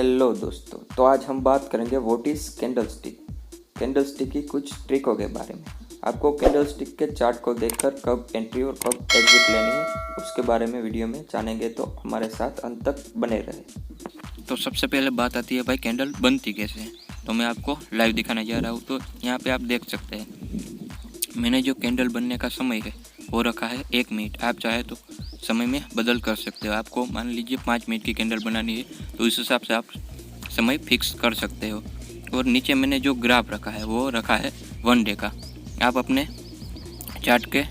Hello दोस्तों, तो आज हम बात करेंगे what is candle stick. Candle stick की कुछ ट्रिकों के बारे में। आपको कैंडल स्टिक के चार्ट को देखकर कब एंट्री और कब एग्जिट लेनी है उसके बारे में वीडियो में जानेंगे, तो हमारे साथ अंत तक बने रहे। तो सबसे पहले बात आती है भाई कैंडल बनती कैसे है। तो मैं आपको लाइव दिखाने जा रहा हूँ। तो यहाँ पे आप देख सकते हैं मैंने जो कैंडल बनने का समय है वो रखा है 1 मिनट। आप चाहे तो समय में बदल कर सकते हो। आपको मान लीजिए 5 मिनट की कैंडल बनानी है तो इस हिसाब से आप समय फिक्स कर सकते हो। और नीचे मैंने जो ग्राफ रखा है वो रखा है 1 डे का। आप अपने चार्ट के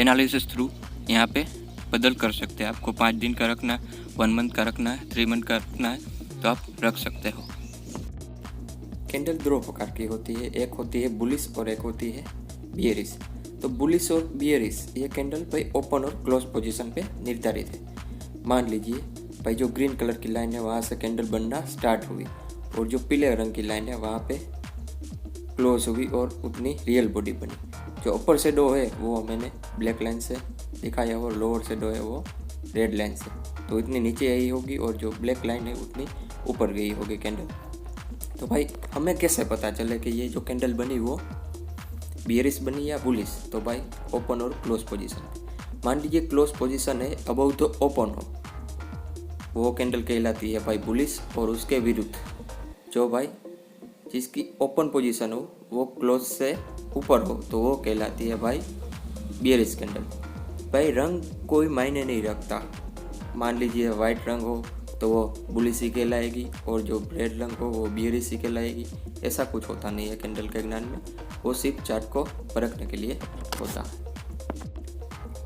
एनालिसिस थ्रू यहाँ पे बदल कर सकते हैं। आपको 5 दिन का रखना है, 1 मंथ का रखना है, 3 मंथ का रखना है तो आप रख सकते हो। कैंडल दो प्रकार की होती है, एक होती है बुलिश और एक होती है बियरिश। तो बुलिश और बियरिश ये कैंडल भाई ओपन और क्लोज पोजीशन पे निर्धारित है। मान लीजिए भाई जो ग्रीन कलर की लाइन है वहाँ से कैंडल बनना स्टार्ट हुई और जो पीले रंग की लाइन है वहाँ पे क्लोज हुई और उतनी रियल बॉडी बनी। जो अपर शेडो है वो मैंने ब्लैक लाइन से दिखाया और लोअर शेडो है वो रेड लाइन से, तो इतनी नीचे आई होगी और जो ब्लैक लाइन है उतनी ऊपर गई होगी कैंडल। तो भाई हमें कैसे पता चले कि ये जो कैंडल बनी वो बियरिश बनी या बुलिश। तो भाई ओपन और क्लोज पोजीशन। मान लीजिए क्लोज पोजीशन है अबव तो ओपन हो, वो कैंडल कहलाती है भाई बुलिश। और उसके विरुद्ध जो भाई जिसकी ओपन पोजीशन हो वो क्लोज से ऊपर हो तो वो कहलाती है भाई बियरिश कैंडल। भाई रंग कोई मायने नहीं रखता। मान लीजिए वाइट रंग हो तो वो बुलिश ही कहलाएगी और जो रेड रंग हो वो बियरिश ही कहलाएगी। ऐसा कुछ होता नहीं है कैंडल के ज्ञान में, वो सिर्फ चार्ट को परखने के लिए होता है।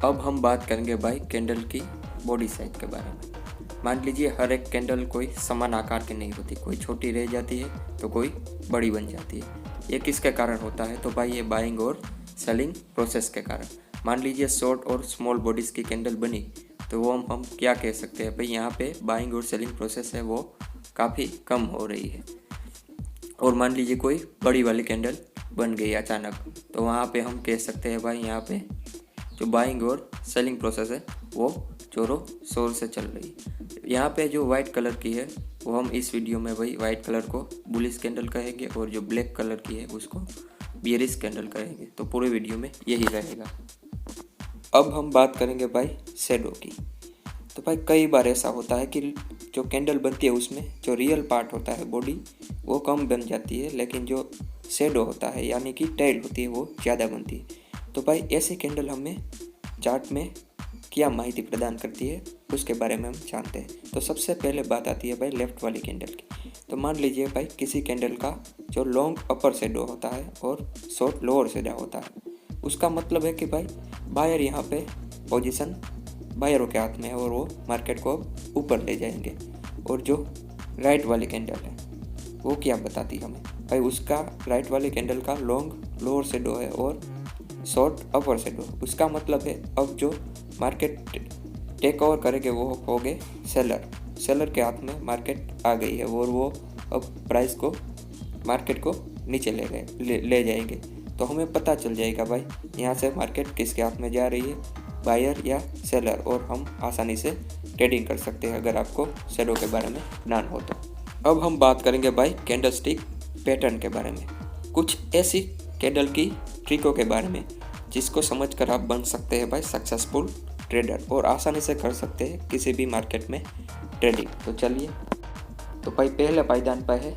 अब हम बात करेंगे भाई कैंडल की बॉडी साइज के बारे में। मान लीजिए हर एक कैंडल कोई समान आकार की नहीं होती, कोई छोटी रह जाती है तो कोई बड़ी बन जाती है। ये किसके कारण होता है? तो भाई ये बाइंग और सेलिंग प्रोसेस के कारण। मान लीजिए शॉर्ट और स्मॉल बॉडीज़ की कैंडल बनी तो वो हम क्या कह सकते हैं? भाई यहाँ पे बाइंग और सेलिंग प्रोसेस है वो काफ़ी कम हो रही है। और मान लीजिए कोई बड़ी वाली कैंडल बन गई अचानक, तो वहाँ पे हम कह सकते हैं भाई यहाँ पे जो बाइंग और सेलिंग प्रोसेस है वो जोरों शोर से चल रही है। यहाँ पे जो वाइट कलर की है वो हम इस वीडियो में भाई वाइट कलर को बुलिश कैंडल कहेंगे और जो ब्लैक कलर की है उसको बियरिश कैंडल कहेंगे। तो पूरे वीडियो में यही रहेगा। अब हम बात करेंगे भाई शेडो की। तो भाई कई बार ऐसा होता है कि जो कैंडल बनती है उसमें जो रियल पार्ट होता है बॉडी वो कम बन जाती है, लेकिन जो शेडो होता है यानी कि टेल होती है वो ज़्यादा बनती है। तो भाई ऐसी कैंडल हमें चार्ट में क्या माहिती प्रदान करती है उसके बारे में हम जानते हैं। तो सबसे पहले बात आती है भाई लेफ़्ट वाली कैंडल की। तो मान लीजिए भाई किसी कैंडल का जो लॉन्ग अपर शेडो होता है और शॉर्ट लोअर शेडो होता है, उसका मतलब है कि भाई बायर यहाँ पे पोजीशन बायरों के हाथ में है और वो मार्केट को ऊपर ले जाएंगे। और जो राइट वाली कैंडल है वो क्या बताती है हमें? भाई उसका राइट वाली कैंडल का लॉन्ग लोअर शेडो है और शॉर्ट अपर शेडो। उसका मतलब है अब जो मार्केट टेक ओवर करेंगे वो हो गए सेलर के हाथ में मार्केट आ गई है और वो अब प्राइस को मार्केट को नीचे ले जाएंगे। तो हमें पता चल जाएगा भाई यहाँ से मार्केट किसके हाथ में जा रही है, बायर या सेलर, और हम आसानी से ट्रेडिंग कर सकते हैं अगर आपको शेडो के बारे में ज्ञान हो तो। अब हम बात करेंगे भाई कैंडल स्टिक पैटर्न के बारे में, कुछ ऐसी कैंडल की ट्रिकों के बारे में जिसको समझकर आप बन सकते हैं भाई सक्सेसफुल ट्रेडर और आसानी से कर सकते हैं किसी भी मार्केट में ट्रेडिंग। तो चलिए, तो भाई पहले पायदान पर है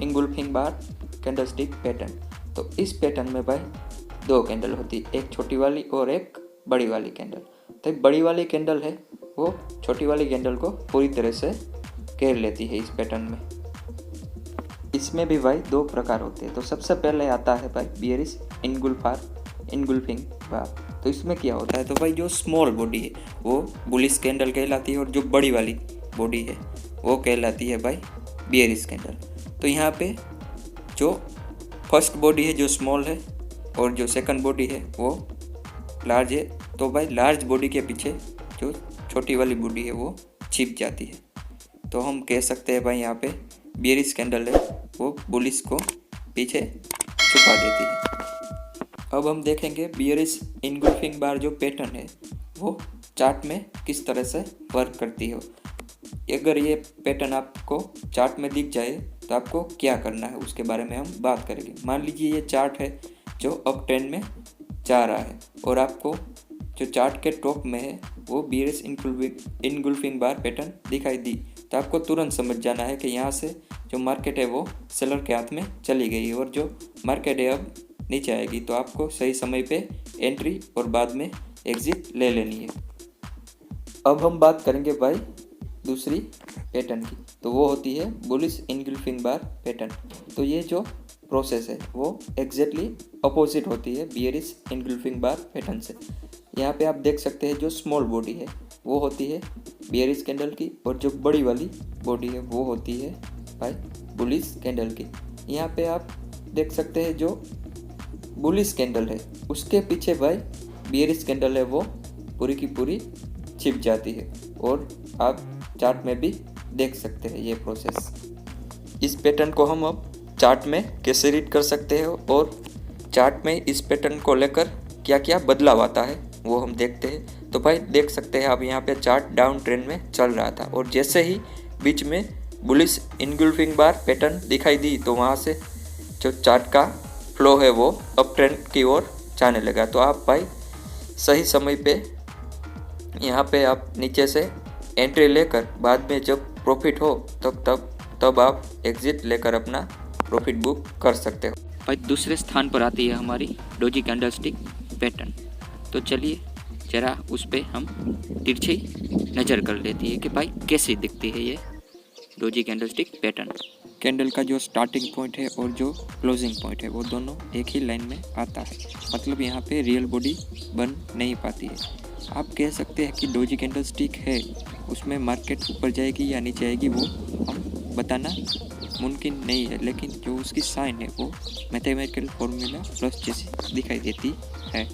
इंगुल्फिंग बार कैंडल स्टिक पैटर्न। तो इस पैटर्न में भाई 2 कैंडल होती है, एक छोटी वाली और एक बड़ी वाली कैंडल। तो बड़ी वाली कैंडल है वो छोटी वाली कैंडल को पूरी तरह से घेर लेती है इस पैटर्न में। इसमें भी भाई 2 प्रकार होते हैं। तो सबसे पहले आता है भाई बियरिश इंगुल्फिंग बार। तो इसमें क्या होता है? तो भाई जो स्मॉल बॉडी है वो बुलिश कैंडल कहलाती है और जो बड़ी वाली बॉडी है वो कहलाती है भाई बियरिश कैंडल। तो यहाँ पे जो फर्स्ट बॉडी है जो स्मॉल है और जो सेकंड बॉडी है वो लार्ज है, तो भाई लार्ज बॉडी के पीछे जो छोटी वाली बॉडी है वो छिप जाती है। तो हम कह सकते हैं भाई यहाँ पे बियरिश कैंडल है वो बुलिश को पीछे छुपा देती है। अब हम देखेंगे बियरिश इंगुल्फिंग बार जो पैटर्न है वो चार्ट में किस तरह से वर्क करती है। अगर ये पैटर्न आपको चार्ट में दिख जाए तो आपको क्या करना है उसके बारे में हम बात करेंगे। मान लीजिए ये चार्ट है जो अप ट्रेंड में जा रहा है और आपको जो चार्ट के टॉप में है वो बियरिश इनगुल्फिंग बार पैटर्न दिखाई दी, तो आपको तुरंत समझ जाना है कि यहाँ से जो मार्केट है वो सेलर के हाथ में चली गई और जो मार्केट है अब नीचे आएगी, तो आपको सही समय पे एंट्री और बाद में एग्जिट ले लेनी है। अब हम बात करेंगे भाई दूसरी पैटर्न की, तो वो होती है बुलिश इनगुल्फिंग बार पैटर्न। तो ये जो प्रोसेस है वो एग्जैक्टली अपोजिट होती है बियरिश इनगुल्फिंग बार पैटर्न से। यहाँ पे आप देख सकते हैं जो स्मॉल बॉडी है वो होती है बियरिश कैंडल की और जो बड़ी वाली बॉडी है वो होती है भाई बुलिश कैंडल की। यहाँ पे आप देख सकते हैं जो बुलिश कैंडल है उसके पीछे भाई बियरिश कैंडल है वो पूरी की पूरी छिप जाती है और आप चार्ट में भी देख सकते हैं ये प्रोसेस। इस पैटर्न को हम अब चार्ट में कैसे रीड कर सकते हैं और चार्ट में इस पैटर्न को लेकर क्या क्या बदलाव आता है वो हम देखते हैं। तो भाई देख सकते हैं आप यहाँ पे चार्ट डाउन ट्रेंड में चल रहा था और जैसे ही बीच में बुलिश इनगुल्फिंग बार पैटर्न दिखाई दी तो वहाँ से जो चार्ट का फ्लो है वो अप ट्रेंड की ओर जाने लगा। तो आप भाई सही समय पे यहाँ पे आप नीचे से एंट्री लेकर बाद में जब प्रॉफिट हो तब आप एग्जिट लेकर अपना प्रॉफिट बुक कर सकते हो। भाई दूसरे स्थान पर आती है हमारी डोजी कैंडलस्टिक पैटर्न। तो चलिए जरा उस पर हम तिरछी नज़र कर लेती है कि भाई कैसी दिखती है ये डोजी कैंडलस्टिक पैटर्न। कैंडल का जो स्टार्टिंग पॉइंट है और जो क्लोजिंग पॉइंट है वो दोनों एक ही लाइन में आता है, मतलब यहाँ पे रियल बॉडी बन नहीं पाती है। आप कह सकते हैं कि डोजी कैंडलस्टिक है उसमें मार्केट ऊपर जाएगी या नीचे आएगी वो हम बताना मुमकिन नहीं है, लेकिन जो उसकी साइन है वो मैथमेटिकल फॉर्मूला प्लस जैसी दिखाई देती है।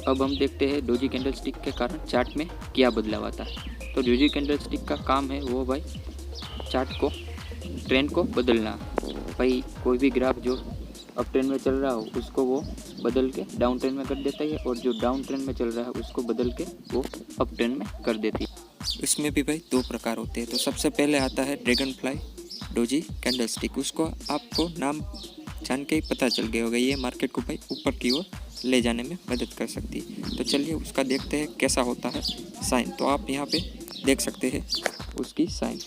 अब हम देखते हैं डोजी कैंडलस्टिक के कारण चार्ट में क्या बदलाव आता है। तो डोजी कैंडलस्टिक का काम है वो भाई चार्ट को ट्रेंड को बदलना। भाई कोई भी ग्राफ जो अप ट्रेंड में चल रहा हो उसको वो बदल के डाउन ट्रेंड में कर देता है और जो डाउन ट्रेंड में चल रहा है उसको बदल के वो अप ट्रेंड में कर देती है। इसमें भी भाई दो प्रकार होते हैं। तो सबसे पहले आता है ड्रैगन फ्लाई डोजी कैंडलस्टिक। उसको आपको नाम जान के ही पता चल गया होगा, ये मार्केट को भाई ऊपर की ओर ले जाने में मदद कर सकती है। तो चलिए उसका देखते हैं कैसा होता है साइन। तो आप यहाँ पे देख सकते हैं उसकी साइन।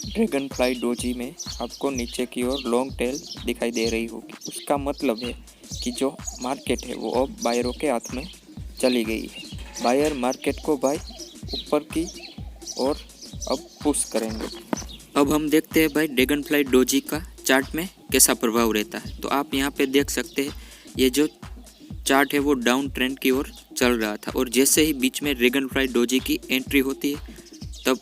ड्रैगन फ्लाई डोजी में आपको नीचे की ओर लॉन्ग टेल दिखाई दे रही होगी। उसका मतलब है कि जो मार्केट है वो अब बायरों के हाथ में चली गई है। बायर मार्केट को भाई ऊपर की ओर अब पुश करेंगे। अब हम देखते हैं भाई ड्रैगन फ्लाई डोजी का चार्ट में कैसा प्रभाव रहता है। तो आप यहाँ पे देख सकते हैं ये जो चार्ट है वो डाउन ट्रेंड की ओर चल रहा था और जैसे ही बीच में ड्रैगन फ्लाई डोजी की एंट्री होती है तब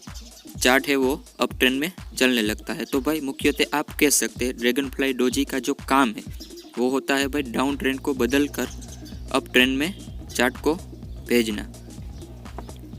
चार्ट है वो अप ट्रेंड में चलने लगता है। तो भाई मुख्यतः आप कह सकते हैं ड्रैगन फ्लाई डोजी का जो काम है वो होता है भाई डाउन ट्रेंड को बदल कर अप ट्रेंड में चार्ट को भेजना।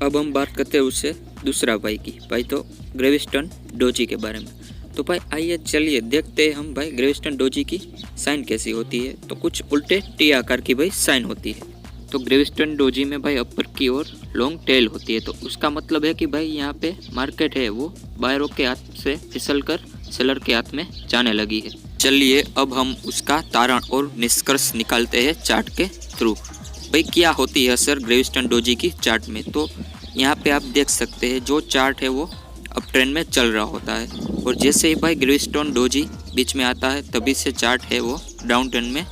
अब हम बात करते हैं उससे दूसरा भाई की, भाई तो ग्रेविस्टन डोजी के बारे में। तो भाई आइए चलिए देखते हैं हम भाई ग्रेविस्टन डोजी की साइन कैसी होती है। तो कुछ उल्टे टी आकार की भाई साइन होती है। तो ग्रेविस्टन डोजी में भाई अपर की ओर लॉन्ग टेल होती है। तो उसका मतलब है कि भाई यहाँ पे मार्केट है वो बायरों के हाथ से फिसल कर सेलर के हाथ में जाने लगी है। चलिए अब हम उसका तारण और निष्कर्ष निकालते हैं चार्ट के थ्रू। भाई क्या होती है असर ग्रेविस्टन डोजी की चार्ट में। तो यहाँ पे आप देख सकते हैं जो चार्ट है वो अप ट्रेंड में चल रहा होता है और जैसे ही भाई ग्रेविस्टन डोजी बीच में आता है तभी से चार्ट है वो डाउन ट्रेंड में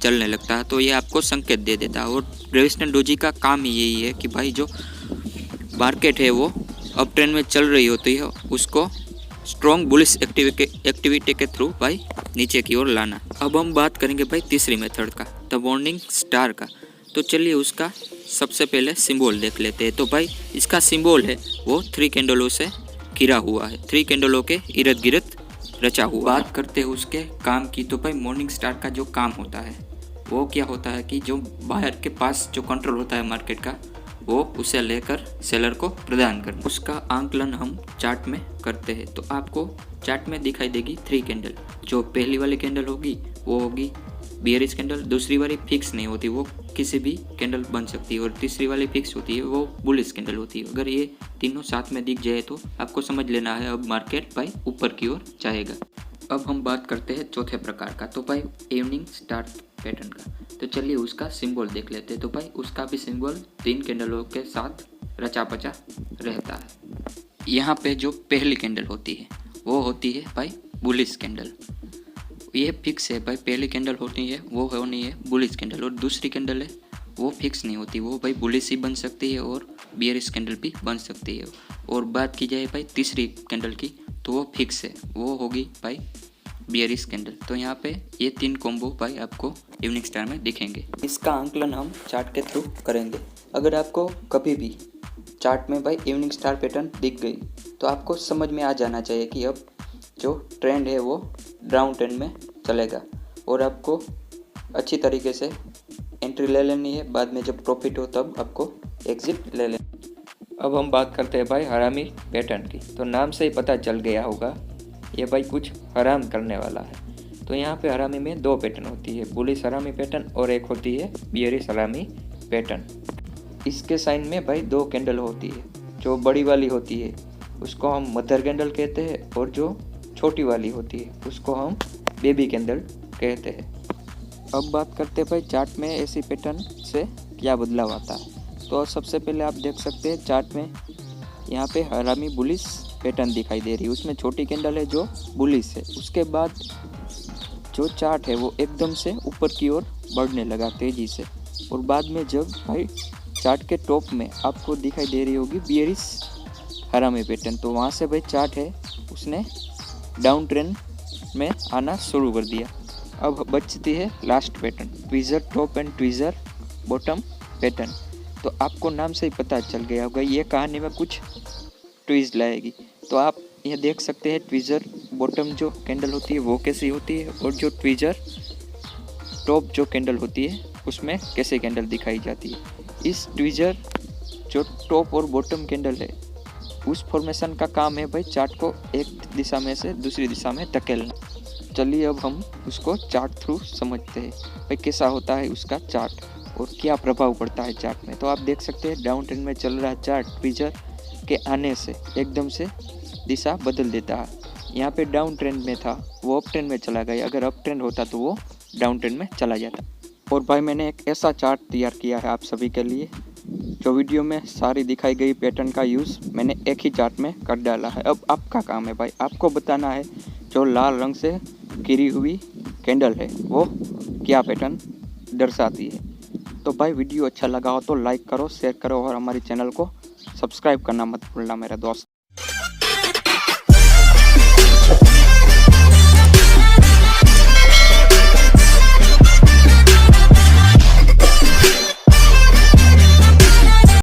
चलने लगता है। तो ये आपको संकेत दे देता है और ग्रेविस्टन डोजी का काम ही यही है कि भाई जो मार्केट है वो अप ट्रेंड में चल रही होती है उसको स्ट्रॉन्ग बुलिश एक्टिविटी के थ्रू भाई नीचे की ओर लाना। अब हम बात करेंगे भाई तीसरी मेथड का, द वार्निंग स्टार का। तो चलिए उसका सबसे पहले सिंबल देख लेते हैं। तो भाई इसका सिंबल है वो 3 कैंडलों से घिरा हुआ है, 3 कैंडलों के इर्द गिर्द रचा हुआ। बात करते हैं उसके काम की। तो भाई मॉर्निंग स्टार का जो काम होता है वो क्या होता है कि जो बायर के पास जो कंट्रोल होता है मार्केट का वो उसे लेकर सेलर को प्रदान करना। उसका आंकलन हम चार्ट में करते हैं। तो आपको चार्ट में दिखाई देगी 3 कैंडल। जो पहली वाली कैंडल होगी वो होगी बियरिश कैंडल, दूसरी वाली फिक्स नहीं होती, वो किसी भी कैंडल बन सकती है, और तीसरी वाली फिक्स होती है, वो बुलिश कैंडल होती है। अगर ये तीनों साथ में दिख जाए तो आपको समझ लेना है अब मार्केट भाई ऊपर की ओर जाएगा। अब हम बात करते हैं चौथे प्रकार का, तो भाई इवनिंग स्टार पैटर्न का। तो चलिए उसका सिंबल देख लेते हैं। तो भाई उसका भी सिंबल 3 कैंडलों के साथ रचा पचा रहता है। यहाँ पे जो पहली कैंडल होती है वो होती है भाई बुलिश कैंडल, ये फिक्स है भाई। पहली कैंडल होती है वो होनी है बुलिश कैंडल, और दूसरी कैंडल है वो फिक्स नहीं होती, वो भाई बुलिश ही बन सकती है और बियरिश कैंडल भी बन सकती है। और बात की जाए भाई तीसरी कैंडल की, तो वो फिक्स है, वो होगी भाई बियरिश कैंडल। तो यहाँ पे ये 3 कॉम्बो भाई आपको इवनिंग स्टार में दिखेंगे। इसका आंकलन हम चार्ट के थ्रू करेंगे। अगर आपको कभी भी चार्ट में भाई इवनिंग स्टार पैटर्न दिख गई तो आपको समझ में आ जाना चाहिए कि अब जो ट्रेंड है वो डाउन ट्रेंड में चलेगा, और आपको अच्छी तरीके से एंट्री ले लेनी है। बाद में जब प्रॉफिट हो तब आपको एग्जिट ले लेना। अब हम बात करते हैं भाई हरामी पैटर्न की। तो नाम से ही पता चल गया होगा ये भाई कुछ हराम करने वाला है। तो यहाँ पे हरामी में 2 पैटर्न होती है, बुलिश हरामी पैटर्न और एक होती है बियरिश हरामी पैटर्न। इसके साइन में भाई 2 कैंडल होती है, जो बड़ी वाली होती है उसको हम मदर कैंडल कहते हैं, और जो छोटी वाली होती है उसको हम बेबी कैंडल कहते हैं। अब बात करते हैं भाई चार्ट में ऐसी पैटर्न से क्या बदलाव आता है। तो सबसे पहले आप देख सकते हैं चार्ट में यहाँ पे हरामी बुलिश पैटर्न दिखाई दे रही है, उसमें छोटी कैंडल है जो बुलिश है। उसके बाद जो चार्ट है वो एकदम से ऊपर की ओर बढ़ने लगा तेज़ी से, और बाद में जब भाई चार्ट के टॉप में आपको दिखाई दे रही होगी बियरिश हरामी पैटर्न, तो वहाँ से भाई चार्ट है उसने डाउन ट्रेंड में आना शुरू कर दिया। अब बचती है last pattern, tweezer top and tweezer bottom pattern. तो आपको नाम से ही पता चल गया होगा ये कहानी में कुछ ट्विस्ट लाएगी। तो आप ये देख सकते हैं ट्विज़र बॉटम जो कैंडल होती है वो कैसी होती है, और जो ट्विज़र टॉप जो कैंडल होती है उसमें कैसे कैंडल दिखाई जाती है। इस ट्विज़र जो टॉप और बॉटम कैंडल है उस फॉर्मेशन का काम है भाई चार्ट को एक दिशा में से दूसरी दिशा में धकेलना। चलिए अब हम उसको चार्ट थ्रू समझते हैं भाई कैसा होता है उसका चार्ट और क्या प्रभाव पड़ता है चार्ट में। तो आप देख सकते हैं डाउन ट्रेंड में चल रहा चार्ट ट्विज़र के आने से एकदम से दिशा बदल देता है। यहाँ पे डाउन ट्रेंड में था वो अप ट्रेंड में चला गया, अगर अप ट्रेंड होता तो वो डाउन ट्रेंड में चला जाता। और भाई मैंने एक ऐसा चार्ट तैयार किया है आप सभी के लिए, जो वीडियो में सारी दिखाई गई पैटर्न का यूज़ मैंने एक ही चार्ट में कर डाला है। अब आपका काम है भाई आपको बताना है जो लाल रंग से गिरी हुई कैंडल है वो क्या पैटर्न दर्शाती है। तो भाई वीडियो अच्छा लगा हो तो लाइक करो, शेयर करो और हमारे चैनल को सब्सक्राइब करना मत भूलना मेरा दोस्त।